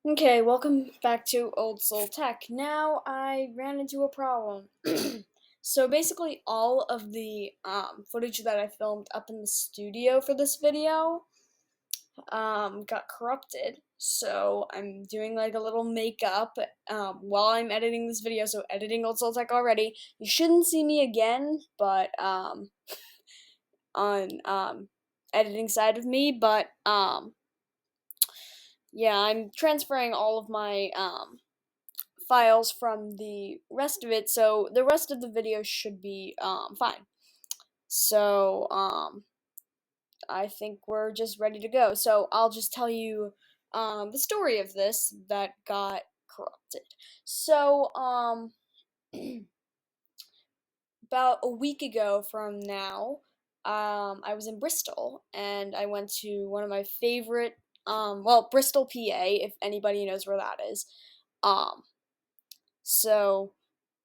Okay, welcome back to Old Soul Tech. Now I ran into a problem. So basically, all of the footage that I filmed up in the studio for this video got corrupted. So I'm doing like a little makeup while I'm editing this video. So editing Old Soul Tech already. You shouldn't see me again, but on editing side of me, but yeah, I'm transferring all of my files from the rest of it, so the rest of the video should be fine. So I think we're just ready to go. So I'll just tell you the story of this that got corrupted. So about a week ago from now, I was in Bristol and I went to one of my favorite, Bristol, PA, if anybody knows where that is. Um, so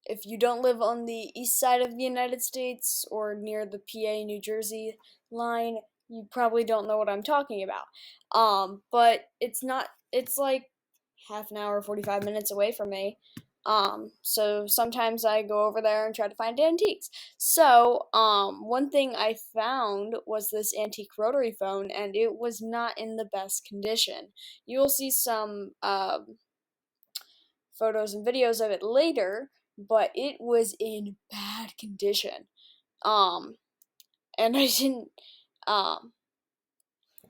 if you don't live on the east side of the United States or near the PA New Jersey line, you probably don't know what I'm talking about. But it's not, it's like half an hour, 45 minutes away from me. So sometimes I go over there and try to find antiques. So, one thing I found was this antique rotary phone, and it was not in the best condition. You will see some, photos and videos of it later, but it was in bad condition. Um, and I didn't, um,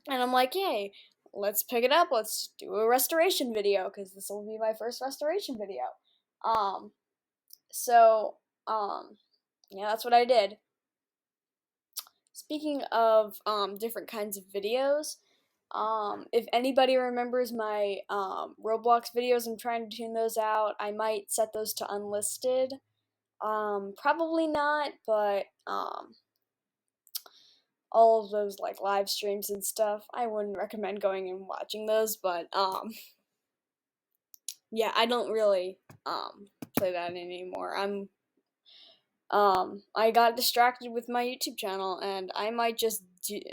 and I'm like, hey, let's pick it up. Let's do a restoration video because this will be my first restoration video. Um, so, um, yeah, that's what I did. Speaking of different kinds of videos, if anybody remembers my Roblox videos, I'm trying to tune those out. I might set those to unlisted. Probably not, but all of those like live streams and stuff, I wouldn't recommend going and watching those, but yeah, I don't really play that anymore. I got distracted with my YouTube channel and I might just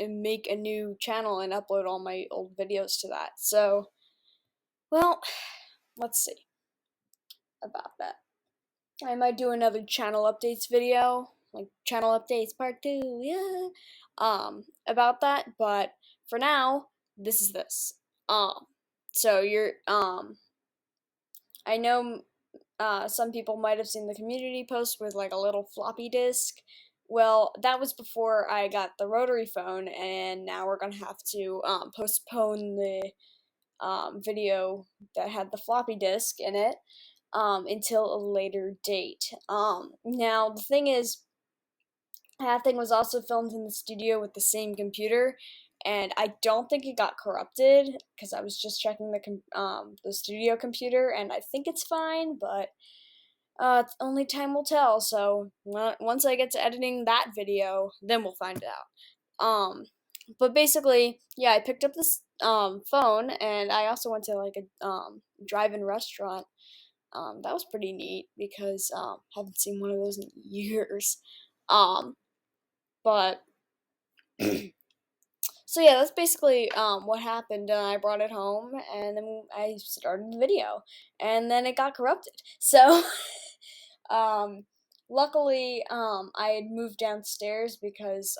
make a new channel and upload all my old videos to that. So, well, let's see about that. I might do another channel updates video, like channel updates part 2, yeah, about that, but for now, this is this. So I know, some people might have seen the community post with like a little floppy disk. Well, that was before I got the rotary phone, and now we're gonna have to, postpone the, video that had the floppy disk in it until a later date. Now, the thing is, that thing was also filmed in the studio with the same computer, and I don't think it got corrupted because I was just checking the studio computer, and I think it's fine, but only time will tell. So once I get to editing that video, then we'll find out. But basically, yeah, I picked up this phone, and I also went to like a drive-in restaurant. That was pretty neat because haven't seen one of those in years. Um, but so yeah, that's basically what happened. I brought it home, and then I started the video, and then it got corrupted. So, um, luckily, I had moved downstairs because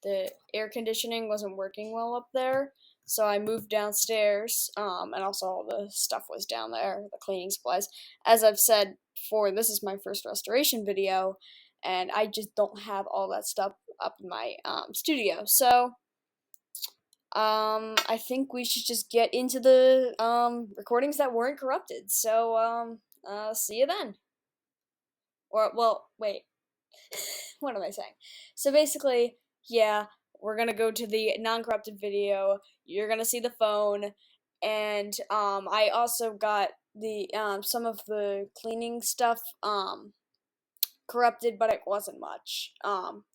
the air conditioning wasn't working well up there. So I moved downstairs, and also all the stuff was down there, the cleaning supplies. As I've said before, this is my first restoration video, and I just don't have all that stuff up in my studio. So, I think we should just get into the recordings that weren't corrupted. So, see you then. Or, well, wait. What am I saying? So basically, yeah, we're gonna go to the non-corrupted video. You're gonna see the phone, and I also got the some of the cleaning stuff corrupted, but it wasn't much.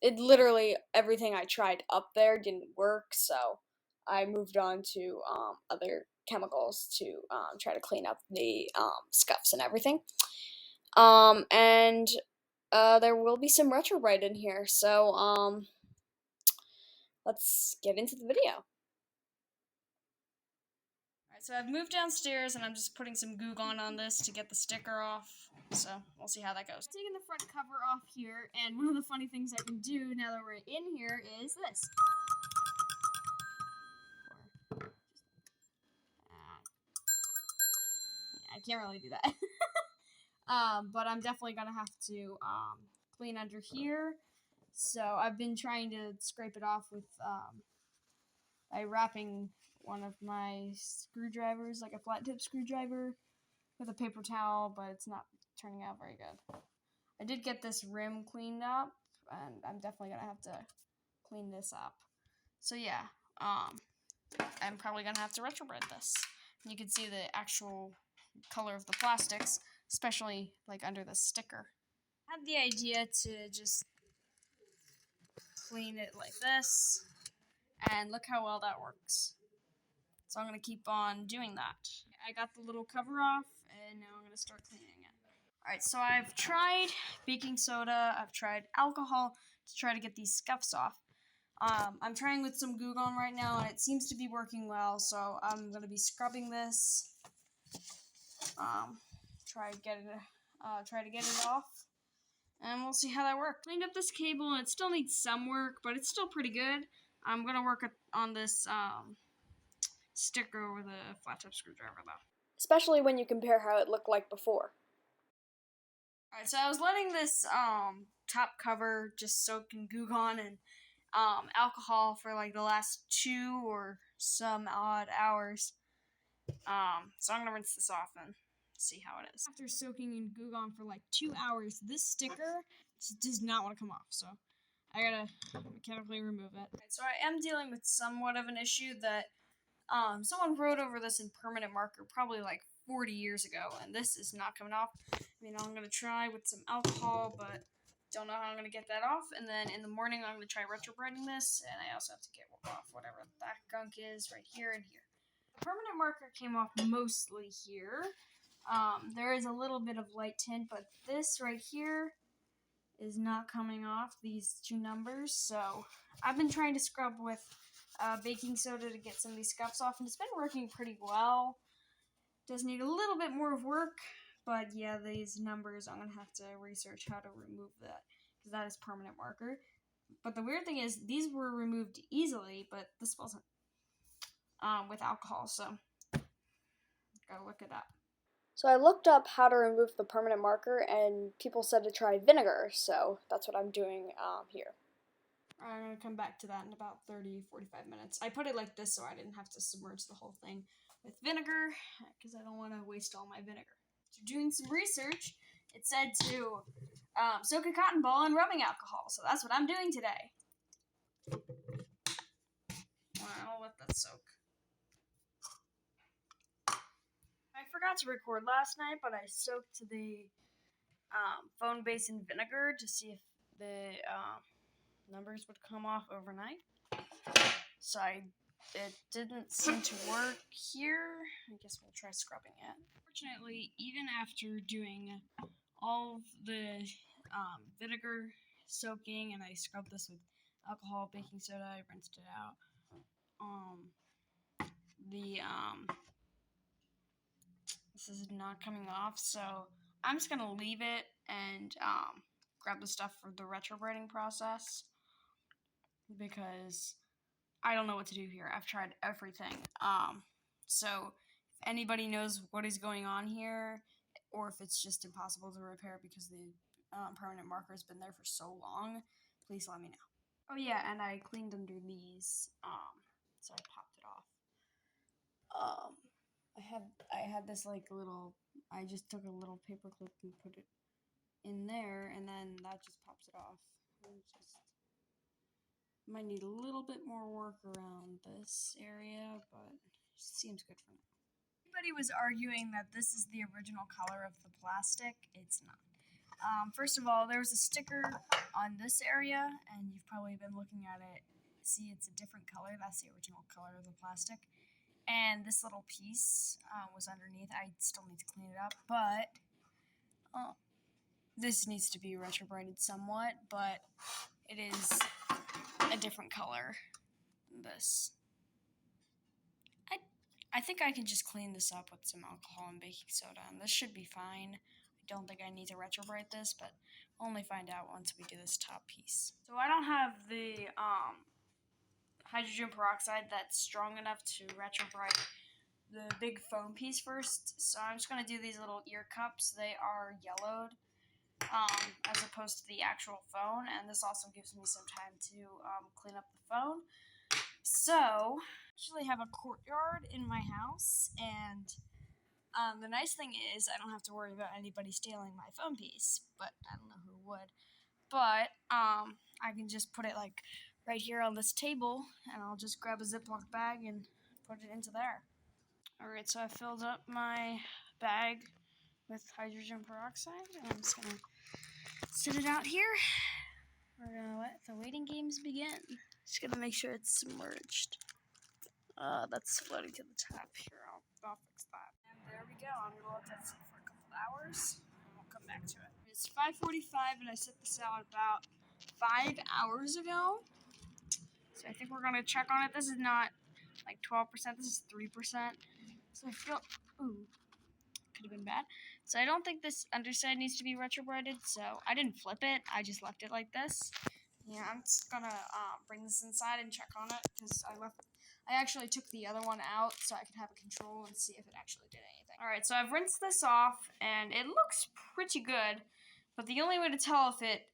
It literally everything I tried up there didn't work, so I moved on to other chemicals to try to clean up the scuffs and everything. And there will be some retrobite in here, so let's get into the video. So I've moved downstairs and I'm just putting some Goo Gone on this to get the sticker off. So we'll see how that goes. Taking the front cover off here, and one of the funny things I can do now that we're in here is this. I can't really do that. But I'm definitely gonna have to clean under here. So I've been trying to scrape it off with by wrapping one of my screwdrivers, like a flat tip screwdriver, with a paper towel, but it's not turning out very good. I did get this rim cleaned up, and I'm definitely gonna have to clean this up. So yeah, I'm probably gonna have to retrobread this. And you can see the actual color of the plastics, especially like under the sticker. I had the idea to just clean it like this, and look how well that works. So I'm going to keep on doing that. I got the little cover off, and now I'm going to start cleaning it. Alright, so I've tried baking soda, I've tried alcohol to try to get these scuffs off. I'm trying with some Goo Gone right now, and it seems to be working well, so I'm going to be scrubbing this. Try to get it off, and we'll see how that works. Cleaned up this cable, and it still needs some work, but it's still pretty good. I'm going to work on this sticker with a flat tip screwdriver though. Especially when you compare how it looked like before. Alright, so I was letting this top cover just soak in Goo Gone and alcohol for like the last 2 or some odd hours. So I'm gonna rinse this off and see how it is. After soaking in Goo Gone for like 2 hours, this sticker just does not want to come off, so I gotta mechanically remove it. Right, so I am dealing with somewhat of an issue that someone wrote over this in permanent marker probably like 40 years ago, and this is not coming off. I mean, I'm going to try with some alcohol, but don't know how I'm going to get that off. And then in the morning, I'm going to try retrobreading this, and I also have to get off whatever that gunk is right here and here. The permanent marker came off mostly here. There is a little bit of light tint, but this right here is not coming off, these 2 numbers. So I've been trying to scrub with baking soda to get some of these scuffs off, and it's been working pretty well. Does need a little bit more work, but yeah, these numbers, I'm going to have to research how to remove that, because that is permanent marker. But the weird thing is, these were removed easily, but this wasn't with alcohol, so gotta look it up. So I looked up how to remove the permanent marker, and people said to try vinegar, so that's what I'm doing here. I'm going to come back to that in about 30-45 minutes. I put it like this so I didn't have to submerge the whole thing with vinegar, because I don't want to waste all my vinegar. So doing some research, it said to soak a cotton ball in rubbing alcohol, so that's what I'm doing today. I'll let that soak. I forgot to record last night, but I soaked the phone base in vinegar to see if the numbers would come off overnight. So it didn't seem to work here. I guess we'll try scrubbing it. Fortunately, even after doing all the vinegar soaking, and I scrubbed this with alcohol, baking soda, I rinsed it out. This is not coming off, so I'm just gonna leave it and grab the stuff for the retrobreading process, because I don't know what to do here. I've tried everything. So if anybody knows what is going on here, or if it's just impossible to repair because the permanent marker has been there for so long, please let me know. Oh yeah, and I cleaned under these, so I popped it off. I had this like little, I just took a little paper clip and put it in there, and then that just pops it off. Might need a little bit more work around this area, but it seems good for now. Everybody was arguing that this is the original color of the plastic. It's not. First of all, there's a sticker on this area, and you've probably been looking at it. See, it's a different color. That's the original color of the plastic. And this little piece was underneath. I still need to clean it up, but this needs to be retrobreaded somewhat, but it is a different color than this. I think I can just clean this up with some alcohol and baking soda, and this should be fine. I don't think I need to retrobrite this, but we'll only find out once we do this top piece. So I don't have the hydrogen peroxide that's strong enough to retrobrite the big foam piece first, so I'm just going to do these little ear cups. They are yellowed as opposed to the actual phone, and this also gives me some time to clean up the phone. So, I actually have a courtyard in my house, and the nice thing is I don't have to worry about anybody stealing my phone piece, but I don't know who would. But I can just put it like right here on this table, and I'll just grab a Ziploc bag and put it into there. Alright, so I filled up my bag with hydrogen peroxide, and I'm just gonna set it out here. We're gonna let the waiting games begin. Just gonna make sure it's submerged. That's floating to the top. Here, I'll fix that. And there we go. I'm gonna let that sit for a couple hours, and we'll come back to it. It's 5:45, and I set this out about 5 hours ago. So I think we're gonna check on it. This is not like 12%. This is 3%. So I feel, ooh, could have been bad. So I don't think this underside needs to be retrobrited. So I didn't flip it. I just left it like this. Yeah, I'm just gonna bring this inside and check on it because I actually took the other one out so I could have a control and see if it actually did anything. All right, so I've rinsed this off and it looks pretty good, but the only way to tell if it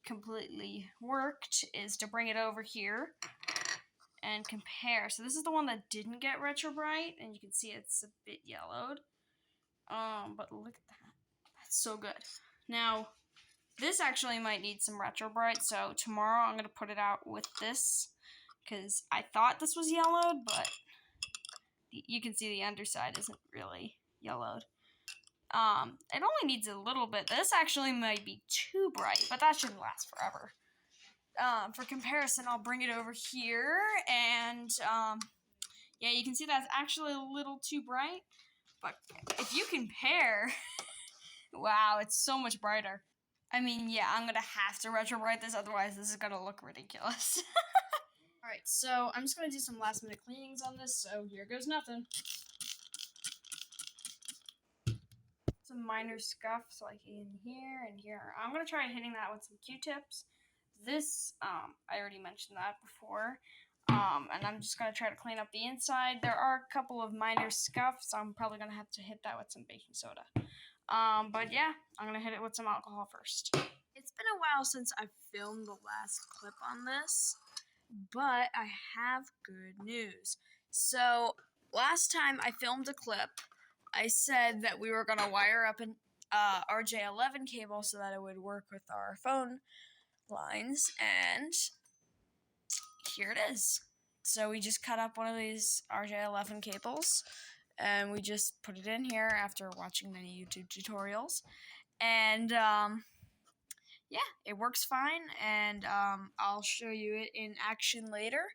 completely worked is to bring it over here and compare. So this is the one that didn't get retrobrite, and you can see it's a bit yellowed. But look at that. That's so good. Now, this actually might need some retrobrite, so tomorrow I'm going to put it out with this, because I thought this was yellowed, but you can see the underside isn't really yellowed. It only needs a little bit. This actually might be too bright, but that shouldn't last forever. For comparison, I'll bring it over here, and yeah, you can see that's actually a little too bright, but if you compare, wow, it's so much brighter. I mean, yeah, I'm gonna have to retrobrite this, otherwise this is gonna look ridiculous. Alright, so I'm just gonna do some last minute cleanings on this, so here goes nothing. Some minor scuffs like in here and here. I'm gonna try hitting that with some Q-tips. This, I already mentioned that before. And I'm just gonna try to clean up the inside. There are a couple of minor scuffs. I'm probably gonna have to hit that with some baking soda. But yeah, I'm gonna hit it with some alcohol first. It's been a while since I filmed the last clip on this, but I have good news. So, last time I filmed a clip, I said that we were gonna wire up an RJ11 cable so that it would work with our phone lines, and here it is. So we just cut up one of these RJ11 cables, and we just put it in here after watching many YouTube tutorials, and yeah, it works fine, and I'll show you it in action later.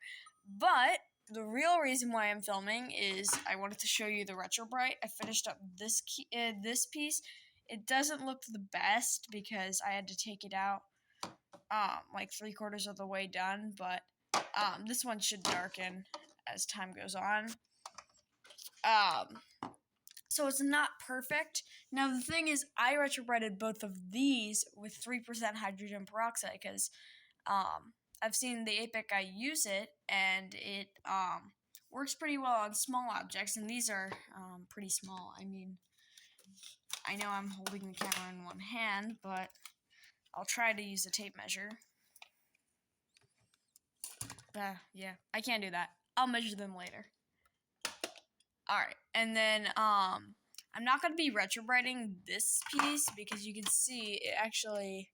But the real reason why I'm filming is I wanted to show you the retrobrite. I finished up this piece. It doesn't look the best because I had to take it out like 3/4 of the way done, but this one should darken as time goes on. So it's not perfect. Now the thing is, I retrobrited both of these with 3% hydrogen peroxide because I've seen the Apex guy use it, and it works pretty well on small objects, and these are pretty small. I mean, I know I'm holding the camera in one hand, but I'll try to use a tape measure. Yeah, I can't do that. I'll measure them later. Alright, and then I'm not going to be retrobriting this piece because you can see it actually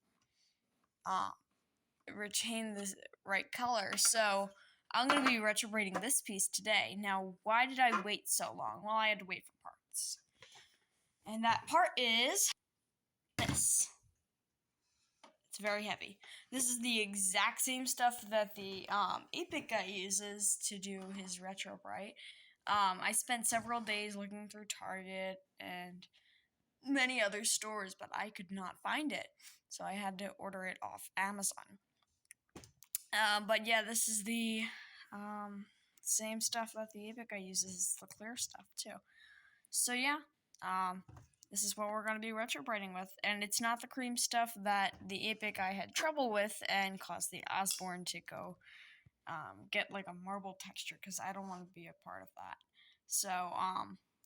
retained the right color. So I'm going to be retrobriting this piece today. Now, why did I wait so long? Well, I had to wait for parts. And that part is this. It's very heavy. This is the exact same stuff that the Apex guy uses to do his retrobrite. I spent several days looking through Target and many other stores, but I could not find it. So I had to order it off Amazon. But yeah, this is the same stuff that the 8-bit guy uses is the clear stuff too. So yeah, this is what we're going to be retrobraiding with, and it's not the cream stuff that the 8-bit guy had trouble with and caused the Osborne to go get like a marble texture, because I don't want to be a part of that. So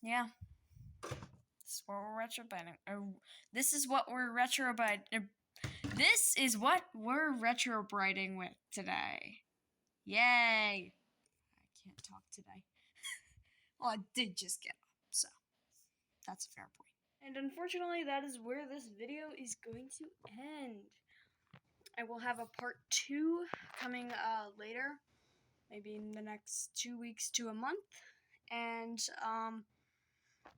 yeah, this is what we're retrobraiding. This is what we're This is what we're retrobraiding with today. Yay! I can't talk today. Well, I did just get up, so that's a fair point. And unfortunately, that is where this video is going to end. I will have a part 2 coming later, maybe in the next 2 weeks to a month. And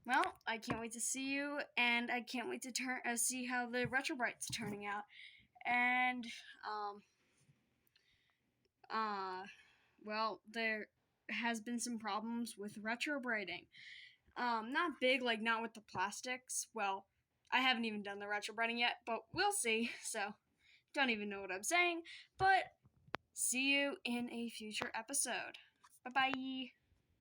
well, I can't wait to see you, and I can't wait to see how the retrobraid's turning out. And well, there has been some problems with retrobraiding. Not big, like not with the plastics. Well, I haven't even done the retrobraiding yet, but we'll see. So, don't even know what I'm saying. But see you in a future episode. Bye-bye.